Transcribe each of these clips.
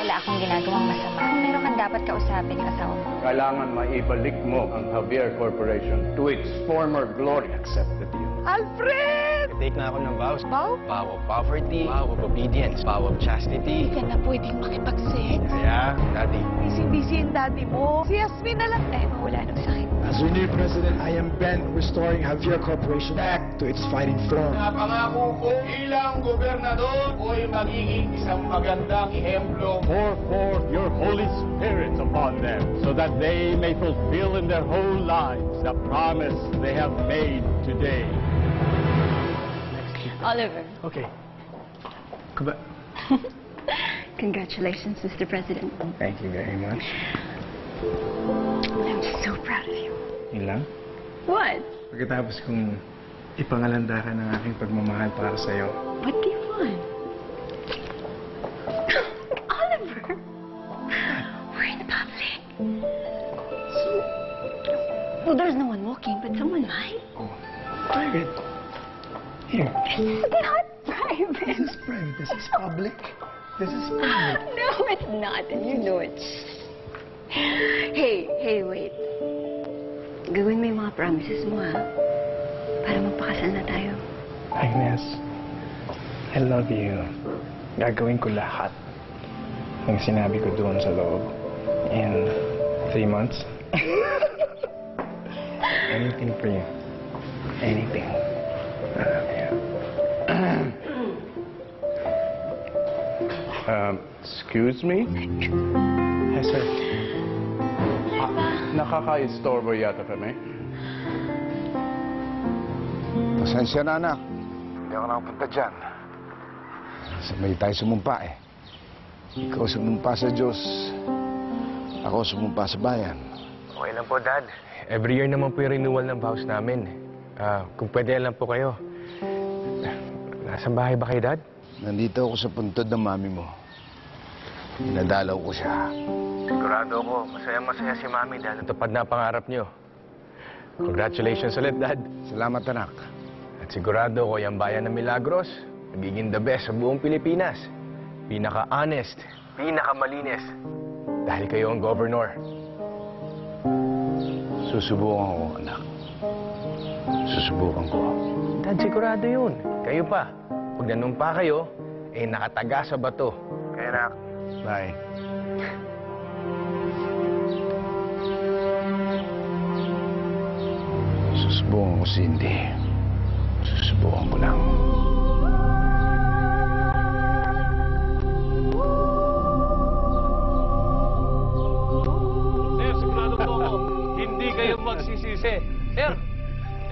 wala akong ginagawang masama. Kung meron kang dapat kausapin, asawa mo. Kailangan maibalik mo ang Javier Corporation to its former glory. Accepted you. Alfred! Take na ako ng vows. Vow? Vow of poverty, vow of obedience, vow of chastity. Hindi ka na pwedeng makipag-sex. Kaya, Daddy. Busy-busy yung daddy mo. Si Yasmin na lang dahil mawala ng sakit. As your new president, I am bent restoring Javier Corporation back to its fighting form. Napangako ko bilang gobernador ko'y magiging isang magandang ehemplo. Pour forth your Holy Spirit upon them so that they may fulfill in their whole lives the promise they have made today. Oliver. Okay. Congratulations, Mr. President. Thank you very much. I'm so proud of you. Yun lang? What? Pagkatapos kong ipangalandakan ng aking pagmamahal para sa'yo. What do you want? Oliver! We're in public. Well, there's no one walking, but someone might. Oh, private. Here. This is not private. This is private. This is public. This is private. No, it's not, and you know it. Hey, wait. Gawin mo yung mga promises mo, ha? Para magpakasal na tayo. Agnes, I love you. Gagawin ko lahat ng sinabi ko doon sa loob. In 3 months. Anything for you. Anything. I love you. Excuse me? Yes, sir. Nakaka-istorbo yata kami. Pasensya na, anak. Hindi ako nakapunta dyan. Sabay tayo sumumpa eh. Ikaw sumumpa sa Diyos. Ako sumumpa sa bayan. Okay lang po, Dad. Every year naman po yung renewal ng vows namin. Kung pwede lang po kayo. Nasaan bahay ba kayo, Dad? Nandito ako sa puntod ng mami mo. Dinadalaw ko siya. Sigurado ako, masaya-masaya si Mami dahil natupad na ang pangarap niyo. Congratulations ulit, Dad. Salamat, anak. At sigurado ko, yung bayan ng Milagros, magiging the best sa buong Pilipinas. Pinaka-honest, pinaka-malinis. Dahil kayo ang governor. Susubukan ko, anak. Susubukan ko. Dad, sigurado yun. Kayo pa. Pag nanumpa kayo, nakataga sa bato. Kaya, anak. Bye. Susubukan ko, Cindy. Susubukan ko lang. Sir, sigurado po ako, hindi kayo magsisisi. Sir,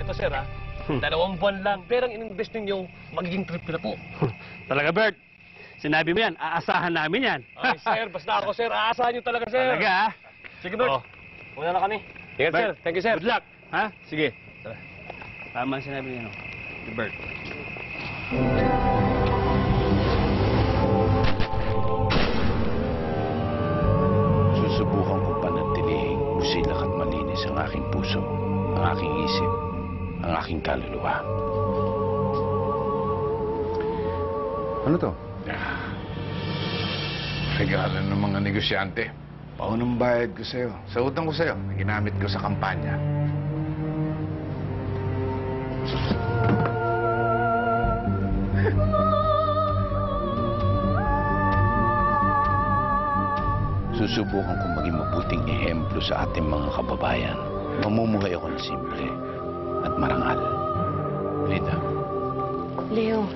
ito sir ha, 2 buwan lang. Pero ang in-invest ninyong magiging trip na po. Talaga, Bert. Sinabi mo yan, aasahan namin yan. Ay, sir, basta ako sir, aasahan nyo talaga sir. Talaga, ha? Sige, Bert. Oh. Una na kami. Ingat sir, Bert, thank you sir. Good luck. Ha? Sige. Tara. Tama ang sinabi niya, no? Ni Bert. Susubukan ko panatilihin busilak at malinis ang aking puso, ang aking isip, ang aking kaluluwa. Ano to? Regalo ng mga negosyante. Paunang bayad ko sa'yo. Sa utang ko sa'yo, na ginamit ko sa kampanya. Susubukan kong maging mabuting ehemplo sa ating mga kababayan. Mamumuhay ako ng simple at marangal. Lita. Leo,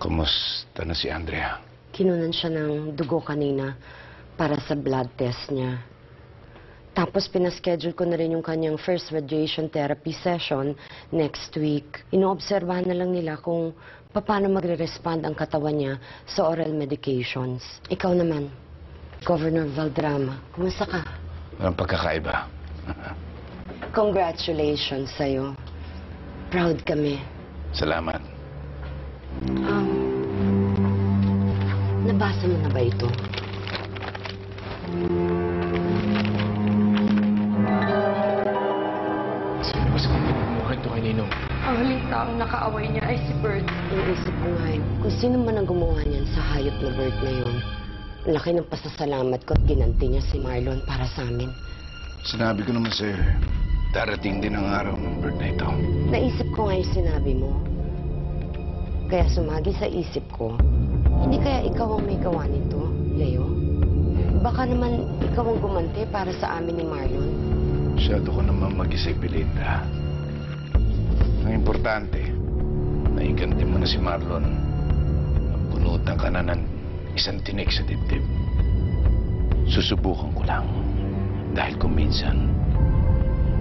Kumusta na si Andrea? Kinunan siya ng dugo kanina para sa blood test niya. Tapos pinaschedule ko na rin yung kanyang first radiation therapy session next week. Inoobserbahan na lang nila kung paano magre-respond ang katawan niya sa oral medications. Ikaw naman, Governor Valderrama, kumusta ka? Walang pagkakaiba. Congratulations sa'yo. Proud kami. Salamat. Nabasa mo na ba ito? Sino ba sa kapit mo kay Ninong? Ang huling taong nakaaway niya ay si Bert. Iisip ko nga kung sino man ang gumawa niyan sa hayop na Bert na yun. Ang laki ng pasasalamat ko at ginanti niya si Marlon para sa amin. Sinabi ko naman sa'yo, darating din ang araw ng bird na ito. Naisip ko nga yung sinabi mo. Kaya sumagi sa isip ko, hindi kaya ikaw ang may gawa nito, Leo? Baka naman ikaw ang gumante para sa amin ni Marlon. Masyado ko naman mag-isip, Belinda. Ang importante, naiganti mo na si Marlon. Bunutan ka na ng isang tinik sa dibdib. Susubukan ko lang. Dahil kung minsan,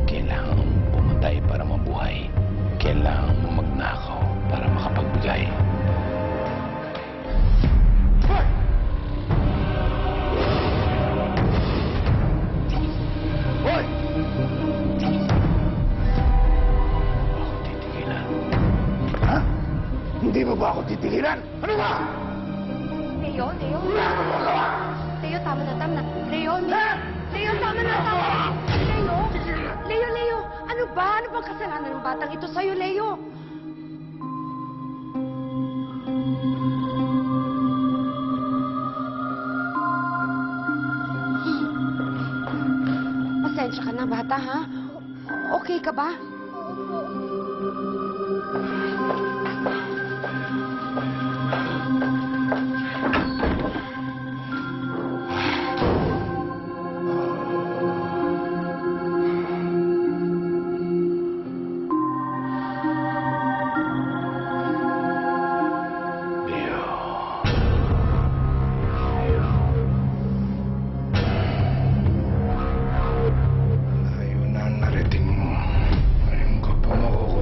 kailangan mong pumatay para mabuhay. Kailangan mong magnakaw para makapagbigay. Hoy! Ako titigilan. Ha? Hindi mo ba ako titigilan? Ano ba? Leo, Leo. Leo, tama na, tama na. Leo, Leo, tama na, tama na. Leo. Ano ba? Ano bang kasalanan ng batang ito sa'yo, Leo? Pasensya ka na, bata, ha? Okay ka ba?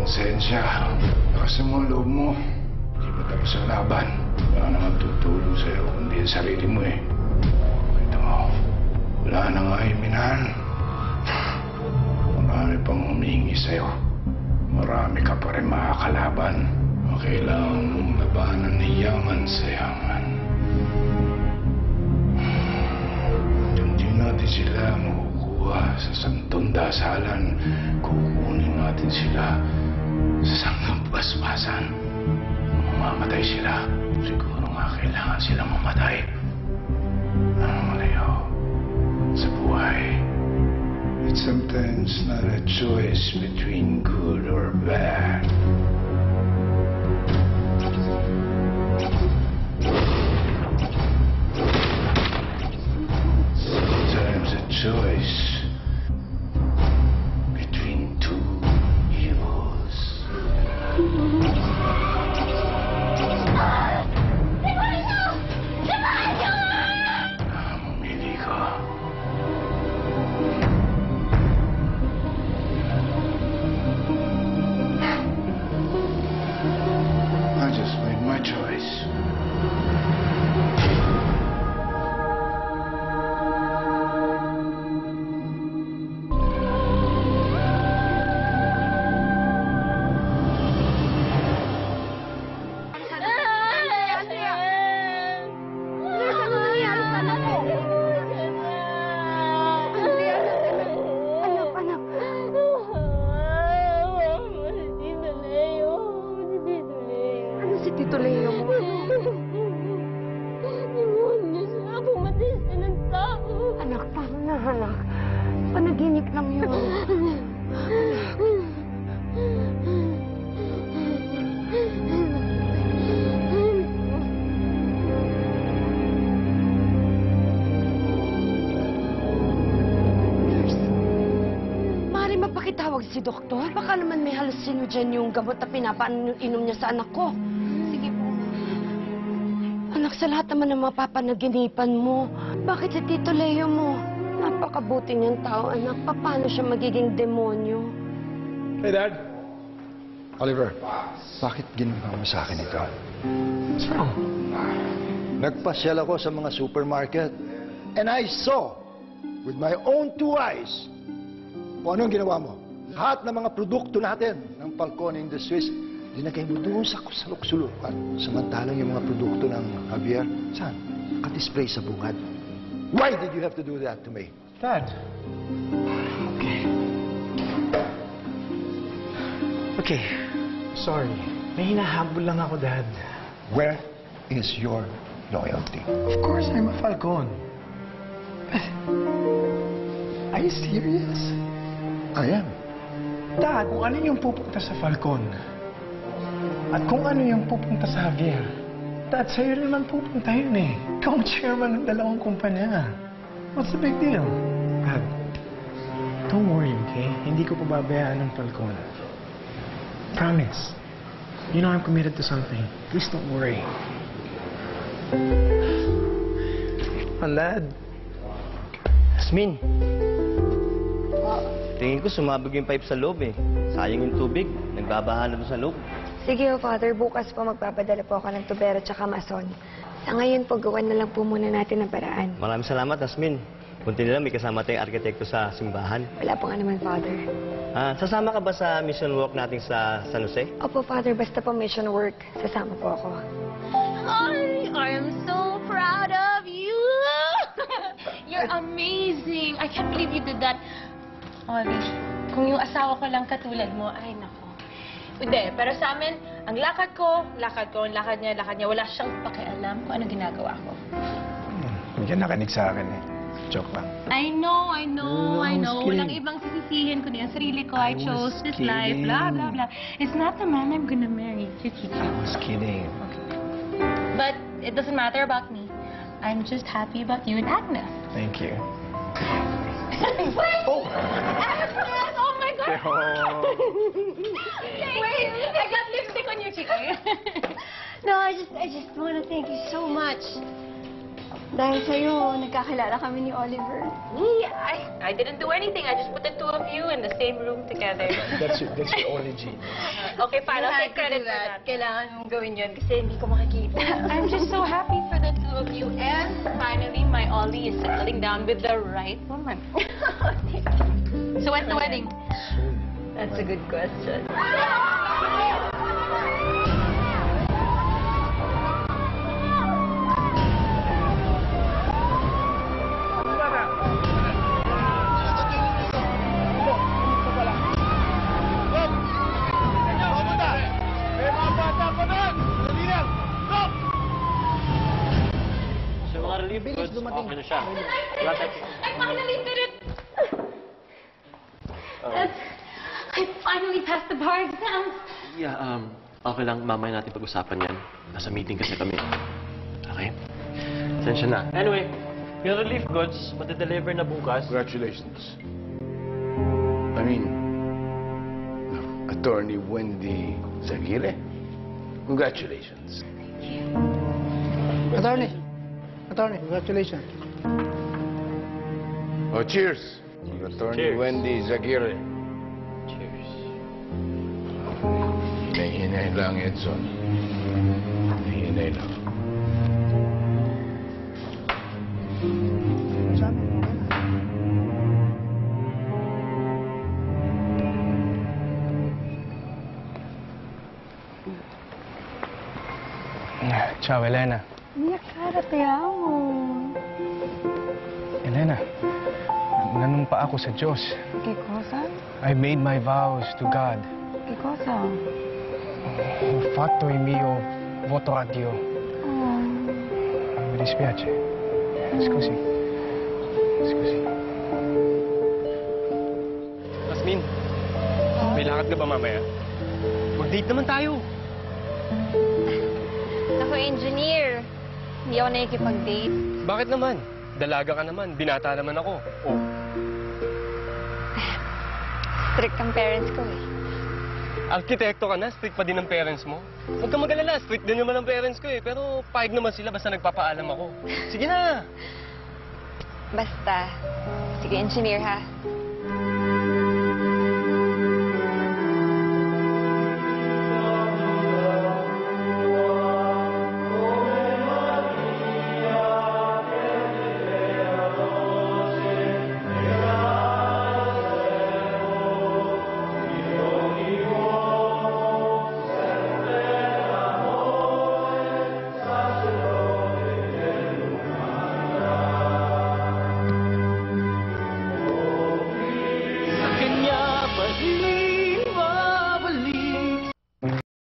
Konsensya, kasi mo ang loob mo. Hindi mo tapos ang laban. Wala naman tutulong sa'yo kundi ang sarili mo eh. Ito mo, wala na nga himinahan. Marami pang humingi sa'yo. Marami ka pa rin makakalaban. Kailangan mong labanan ng yaman sa yaman. Hindi natin sila makukuha sa santong dasalan. Kukunin natin sila sa sanggang basbasan. Mamamatay sila. Siguro nga kailangan sila mamatay. Ano malayo sa buhay. It's sometimes not a choice between good or bad. Sometimes a choice between two evils. Mamili ka. I just made my choice. Si Tito Leo mo. Anak, tama na, anak. Panaginip lang yun. Nurse, maaari mapakitawag si doktor? Baka naman may hallucinogen yung gamot na pinapainom niya sa anak ko. Sige po. Anak, sa lahat naman ng mapapanaginipan mo, bakit si Tito Leo mo? Napakabuti niyang tao, anak. Paano siya magiging demonyo? Hey, Dad. Oliver, bakit ginawa mo sa akin ito? What's wrong? Nagpasyal ako sa mga supermarket and I saw with my own two eyes kung anong ginawa mo. Lahat ng mga produkto natin ng Falcone Industries, dinagay mo doon sa sulok-sulukan. Samantalang yung mga produkto ng Javier, saan? Naka-display sa bungad. Why did you have to do that to me? Dad. Okay. Okay. Sorry. May hinahabol lang ako, Dad. Where is your loyalty? Of course, I'm a Falcon. Are you serious? I am. Dad, kung ano yung pupunta sa Falcon, at kung ano yung pupunta sa Javier, Dad, sa'yo naman pupunta yun eh. Ikaw ang chairman ng dalawang kumpanya. What's the big deal? Dad, don't worry, okay? Hindi ko pababayaan ng Falcon. Promise. You know I'm committed to something. Please don't worry. Dad. Jasmine. Tingin ko sumabog yung pipe sa loob eh. Sayang yung tubig. Nagbabaha na doon sa loob. Sige ho, Father. Bukas po magpapadala po ako ng tubero tsaka mason. Sa ngayon po, gawan na lang po muna natin ang paraan. Maraming salamat, Jasmine. Kunti nila may kasama tayong arkitekto sa simbahan. Wala pong anuman, Father. Sasama ka ba sa mission walk natin sa San Jose? Opo, Father. Basta po mission work. Sasama po ako. I am so proud of you. You're amazing. I can't believe you did that. Ollie, kung yung asawa ko lang katulad mo, ay nako. Hindi, pero sa amin, ang lakad ko, ang lakad niya. Wala siyang pakialam kung ano ginagawa ko. Hindi ka nakinig sa akin eh. Joke lang. I know. No, I was kidding. Walang ibang sisisihin ko na yung sarili ko. I chose was this life, kidding. blah, blah, blah. It's not the man I'm gonna marry. I was kidding. But it doesn't matter about me. I'm just happy about you and Agnes. Thank you. Oh! Agnes! Oh my God! Wait, I got lipstick on your cheek. No, I just want to thank you so much. Dahil sa'yo, nagkakilala kami ni Oliver. Me? I didn't do anything. I just put the two of you in the same room together. That's your only genius. Okay, fine. I'll take credit for that. Kailangan mong gawin yun kasi hindi ko makikita. I'm just so happy for the two of you. And finally, my Ollie is settling down with the right woman. So when's the wedding? That's a good question. Sa mga relief goods, okay na siya. I finally did it! I finally passed the bar exams. Yeah, okay lang. Mamaya natin pag-usapan yan. Nasa meeting kasi kami. Okay? Sensya na. Anyway, yung relief goods, matideliver na bukas. Congratulations. I mean, Attorney Wendy Zaguirre. Congratulations. Attorney, congratulations. Oh, cheers. Attorney Cheers. Wendy Zaguirre. Cheers. Nahinay lang, Edson. Nahinay lang. Ciao, Elena. Niyak, Sara, te amo. Elena, nanumpa ako sa Diyos. ¿Qué cosa? I made my vows to God. ¿Qué cosa? Ho fatto il mio voto a Dio. Oh. Mi dispiace. Scusi. Scusi. Jasmine, may lakad ka ba mamaya? Mag-date naman tayo. Ako, engineer. Hindi ako nakikipag-date. Bakit naman? Dalaga ka naman. Binata naman ako. Oh. Strict ang parents ko eh. Arkitekto ka na, strict pa din ang parents mo. Huwag kang mag-alala, strict din naman ang parents ko eh. Pero pahig naman sila basta nagpapaalam ako. Sige na! Basta. Sige, engineer ha.